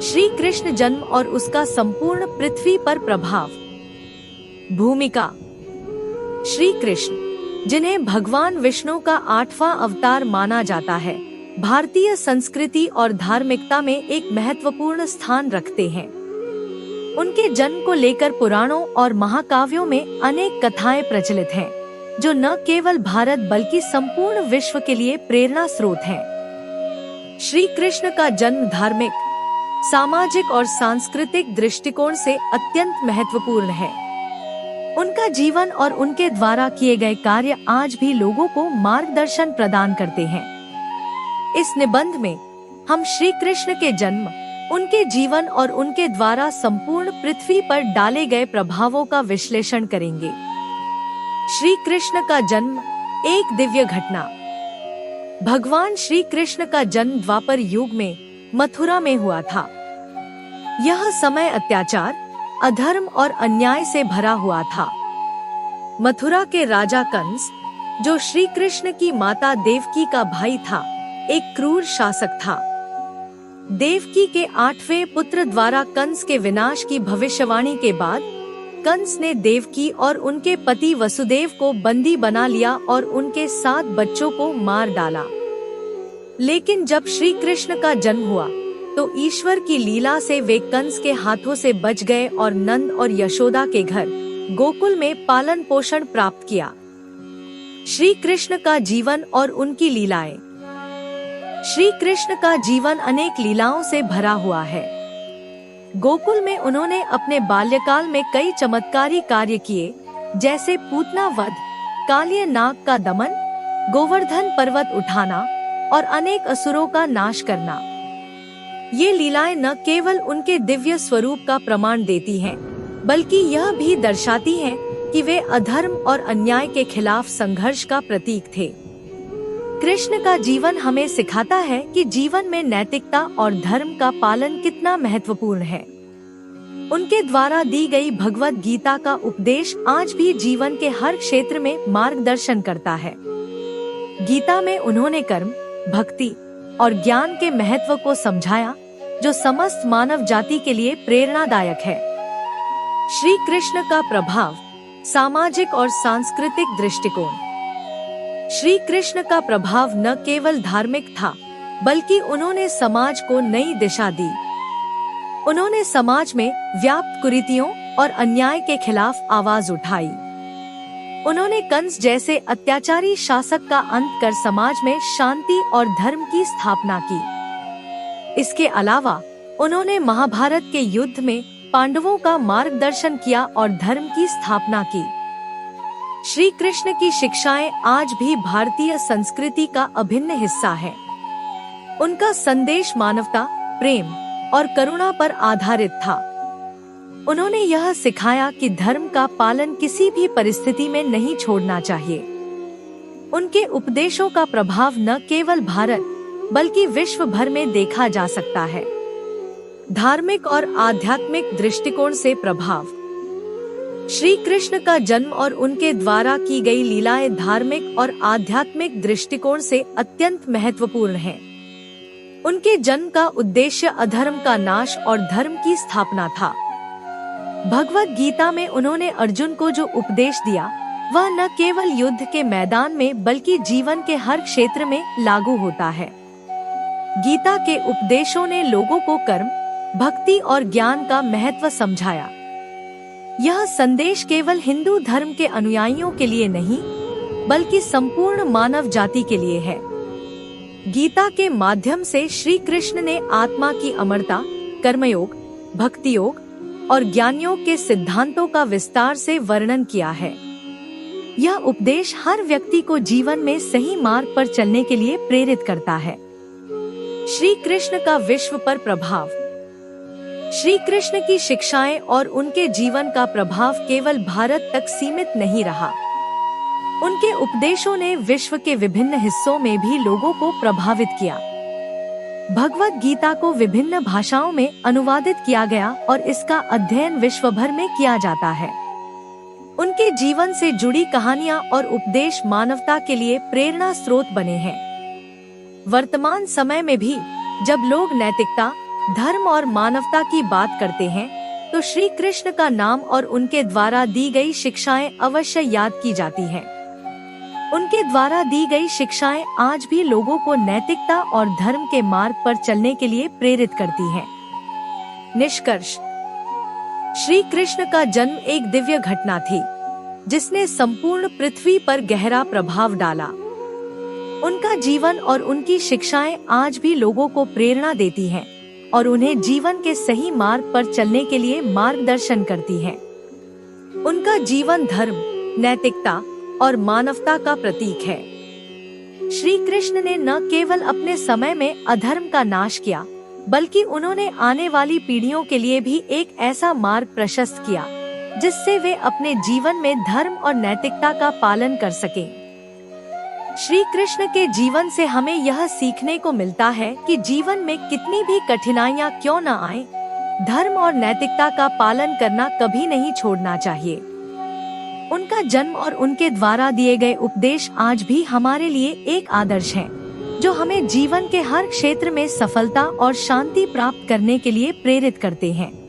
श्री कृष्ण जन्म और उसका संपूर्ण पृथ्वी पर प्रभाव। भूमिका। श्री कृष्ण, जिन्हें भगवान विष्णु का 8वां अवतार माना जाता है, भारतीय संस्कृति और धार्मिकता में एक महत्वपूर्ण स्थान रखते हैं। उनके जन्म को लेकर पुराणों और महाकाव्यों में अनेक कथाएं प्रचलित हैं, जो न केवल भारत बल्कि संपूर्ण विश्व के लिए प्रेरणा स्रोत हैं। श्री कृष्ण का जन्म धार्मिक, सामाजिक और सांस्कृतिक दृष्टिकोण से अत्यंत महत्वपूर्ण है। उनका जीवन और उनके द्वारा किए गए कार्य आज भी लोगों को मार्गदर्शन प्रदान करते हैं। इस निबंध में हम श्री कृष्ण के जन्म, उनके जीवन और उनके द्वारा संपूर्ण पृथ्वी पर डाले गए प्रभावों का विश्लेषण करेंगे। श्री कृष्ण का जन्म एक दिव्य घटना। भगवान श्री कृष्ण का जन्म द्वापर युग में मथुरा में हुआ था। यह समय अत्याचार, अधर्म और अन्याय से भरा हुआ था। मथुरा के राजा कंस, जो श्री कृष्ण की माता देवकी का भाई था, एक क्रूर शासक था। देवकी के 8वें पुत्र द्वारा कंस के विनाश की भविष्यवाणी के बाद कंस ने देवकी और उनके पति वसुदेव को बंदी बना लिया और उनके 7 बच्चों को मार डाला। लेकिन जब श्री कृष्ण का जन्म हुआ तो ईश्वर की लीला से वे कंस के हाथों से बच गए और नंद और यशोदा के घर गोकुल में पालन पोषण प्राप्त किया। श्री कृष्ण का जीवन और उनकी लीलाएं। श्री कृष्ण का जीवन अनेक लीलाओं से भरा हुआ है। गोकुल में उन्होंने अपने बाल्यकाल में कई चमत्कारी कार्य किए, जैसे पूतना वध, कालिय नाग का दमन, गोवर्धन पर्वत उठाना और अनेक असुरों का नाश करना। ये लीलाएं न केवल उनके दिव्य स्वरूप का प्रमाण देती हैं, बल्कि यह भी दर्शाती हैं कि वे अधर्म और अन्याय के खिलाफ संघर्ष का प्रतीक थे। कृष्ण का जीवन हमें सिखाता है कि जीवन में नैतिकता और धर्म का पालन कितना महत्वपूर्ण है। उनके द्वारा दी गई भगवत गीता का उपदेश आज भी जीवन के हर क्षेत्र में मार्गदर्शन करता है। गीता में उन्होंने कर्म, भक्ति और ज्ञान के महत्व को समझाया, जो समस्त मानव जाति के लिए प्रेरणादायक है। श्री कृष्ण का प्रभाव, सामाजिक और सांस्कृतिक दृष्टिकोण। श्री कृष्ण का प्रभाव न केवल धार्मिक था, बल्कि उन्होंने समाज को नई दिशा दी। उन्होंने समाज में व्याप्त कुरीतियों और अन्याय के खिलाफ आवाज उठाई। उन्होंने कंस जैसे अत्याचारी शासक का अंत कर समाज में शांति और धर्म की स्थापना की। इसके अलावा उन्होंने महाभारत के युद्ध में पांडवों का मार्गदर्शन किया और धर्म की स्थापना की। श्री कृष्ण की शिक्षाएं आज भी भारतीय संस्कृति का अभिन्न हिस्सा है। उनका संदेश मानवता, प्रेम और करुणा पर आधारित था। उन्होंने यह सिखाया कि धर्म का पालन किसी भी परिस्थिति में नहीं छोड़ना चाहिए। उनके उपदेशों का प्रभाव न केवल भारत बल्कि विश्व भर में देखा जा सकता है। धार्मिक और आध्यात्मिक दृष्टिकोण से प्रभाव। श्री कृष्ण का जन्म और उनके द्वारा की गई लीलाएं धार्मिक और आध्यात्मिक दृष्टिकोण से अत्यंत महत्वपूर्ण हैं। उनके जन्म का उद्देश्य अधर्म का नाश और धर्म की स्थापना था। भगवत गीता में उन्होंने अर्जुन को जो उपदेश दिया, वह न केवल युद्ध के मैदान में बल्कि जीवन के हर क्षेत्र में लागू होता है। गीता के उपदेशों ने लोगों को कर्म, भक्ति और ज्ञान का महत्व समझाया। यह संदेश केवल हिंदू धर्म के अनुयायियों के लिए नहीं, बल्कि संपूर्ण मानव जाति के लिए है। गीता के माध्यम से श्री कृष्ण ने आत्मा की अमरता, कर्मयोग, भक्ति योग और ज्ञान योग के सिद्धांतों का विस्तार से वर्णन किया है। यह उपदेश हर व्यक्ति को जीवन में सही मार्ग पर चलने के लिए प्रेरित करता है। श्री कृष्ण का विश्व पर प्रभाव। श्री कृष्ण की शिक्षाएं और उनके जीवन का प्रभाव केवल भारत तक सीमित नहीं रहा। उनके उपदेशों ने विश्व के विभिन्न हिस्सों में भी लोगों को प्रभावित किया। भगवत गीता को विभिन्न भाषाओं में अनुवादित किया गया और इसका अध्ययन विश्व भर में किया जाता है। उनके जीवन से जुड़ी कहानियां और उपदेश मानवता के लिए प्रेरणा स्रोत बने हैं। वर्तमान समय में भी जब लोग नैतिकता, धर्म और मानवता की बात करते हैं तो श्री कृष्ण का नाम और उनके द्वारा दी गई शिक्षाएं अवश्य याद की जाती हैं। उनके द्वारा दी गई शिक्षाएं आज भी लोगों को नैतिकता और धर्म के मार्ग पर चलने के लिए प्रेरित करती हैं। निष्कर्ष, श्री कृष्ण का जन्म एक दिव्य घटना थी जिसने संपूर्ण पृथ्वी पर गहरा प्रभाव डाला। उनका जीवन और उनकी शिक्षाएं आज भी लोगों को प्रेरणा देती हैं और उन्हें जीवन के सही मार्ग पर चलने के लिए मार्गदर्शन करती हैं। उनका जीवन धर्म, नैतिकता और मानवता का प्रतीक है। श्री कृष्ण ने न केवल अपने समय में अधर्म का नाश किया, बल्कि उन्होंने आने वाली पीढ़ियों के लिए भी एक ऐसा मार्ग प्रशस्त किया जिससे वे अपने जीवन में धर्म और नैतिकता का पालन कर सकें। श्री कृष्ण के जीवन से हमें यह सीखने को मिलता है कि जीवन में कितनी भी कठिनाइयां क्यों न आए, धर्म और नैतिकता का पालन करना कभी नहीं छोड़ना चाहिए। उनका जन्म और उनके द्वारा दिए गए उपदेश आज भी हमारे लिए एक आदर्श हैं, जो हमें जीवन के हर क्षेत्र में सफलता और शांति प्राप्त करने के लिए प्रेरित करते हैं।